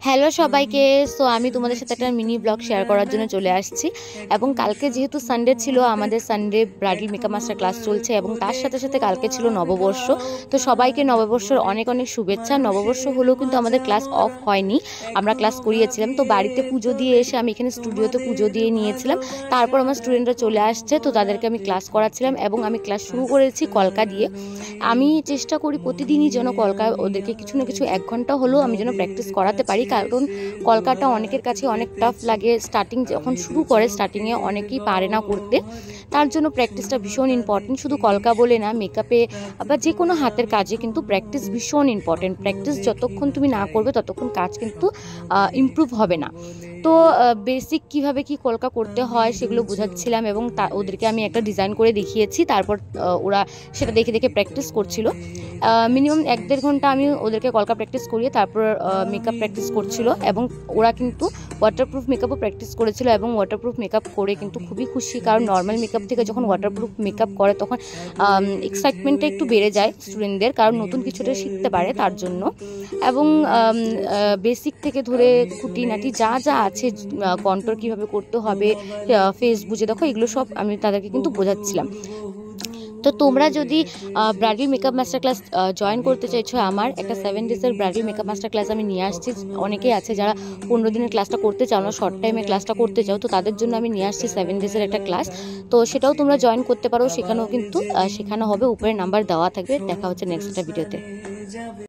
Hello সবাইকে। So আমি তোমাদের সাথে একটা মিনি ব্লগ শেয়ার করার জন্য চলে আসছি। এবং কালকে যেহেতু সানডে ছিল, আমাদের Sunday bridal makeup master class চলছে এবং তার সাথে সাথে কালকে ছিল নববর্ষ। তো সবাইকে নববর্ষের অনেক অনেক শুভেচ্ছা। নববর্ষ হলেও কিন্তু আমাদের ক্লাস অফ হয়নি, আমরা ক্লাস করিয়েছিলাম। তো বাড়িতে পুজো দিয়ে এসে আমি এখানে স্টুডিওতে পুজো দিয়ে নিয়েছিলাম। তারপর আমার স্টুডেন্টরা চলে আসছে, তো তাদেরকে আমি ক্লাস করাচ্ছিলাম এবং আমি ক্লাস শুরু করেছি কলকা দিয়ে। আমি চেষ্টা করি প্রতিদিনই যেন কলকা ওদেরকে কিছু না কিছু 1 ঘন্টা হলেও আমি যেন প্র্যাকটিস করাতে পারি, কারণ কলকাটা অনেকের কাছে অনেক টাফ লাগে। স্টার্টিং যখন শুরু করে, স্টার্টিংয়ে অনেকেই পারে না করতে, তার জন্য প্র্যাকটিসটা ভীষণ ইম্পর্টেন্ট। শুধু কলকা বলে না, মেকআপে বা যে কোনো হাতের কাজে কিন্তু প্র্যাকটিস ভীষণ ইম্পর্টেন্ট। প্র্যাকটিস যতক্ষণ তুমি না করবে ততক্ষণ কাজ কিন্তু ইমপ্রুভ হবে না। তো বেসিক কিভাবে কি কলকা করতে হয় সেগুলো বোঝাচ্ছিলাম এবং ওদেরকে আমি একটা ডিজাইন করে দেখিয়েছি। তারপর ওরা সেটা দেখে দেখে প্র্যাকটিস করছিল। মিনিমাম 1-1.5 ঘন্টা আমি ওদেরকে কলকা প্র্যাকটিস করিয়ে তারপর মেকআপ প্র্যাকটিস করছিল। এবং ওরা কিন্তু ওয়াটারপ্রুফ মেকআপও প্র্যাকটিস করেছিল এবং ওয়াটারপ্রুফ মেকআপ করে কিন্তু খুবই খুশি, কারণ নর্মাল মেকআপ থেকে যখন ওয়াটারপ্রুফ মেকআপ করে তখন এক্সাইটমেন্টটা একটু বেড়ে যায় স্টুডেন্টদের, কারণ নতুন কিছুটা শিখতে পারে তার জন্য। এবং বেসিক থেকে ধরে খুঁটিনাটি যা যা আছে, কন্ট্রোল কীভাবে করতে হবে, ফেস বুঝে দেখো, এগুলো সব আমি তাদেরকে কিন্তু বোঝাচ্ছিলাম। তো তোমরা যদি bridal makeup master class join করতে চাইছো, আমার একটা 7 ডেজের ব্রাইডাল মেকআপ মাস্টার ক্লাস আমি নিয়ে আসছি। অনেকেই আছে যারা 15 দিনের ক্লাসটা করতে চাও না, শর্ট টাইমে ক্লাসটা করতে চাও, তো তাদের জন্য আমি নিয়ে আসছি 7 ডেজের একটা ক্লাস। তো সেটাও তোমরা জয়েন করতে পারো, সেখানেও কিন্তু শেখানো হবে। উপরে নাম্বার দেওয়া থাকবে। দেখা হচ্ছে নেক্সট একটা ভিডিওতে।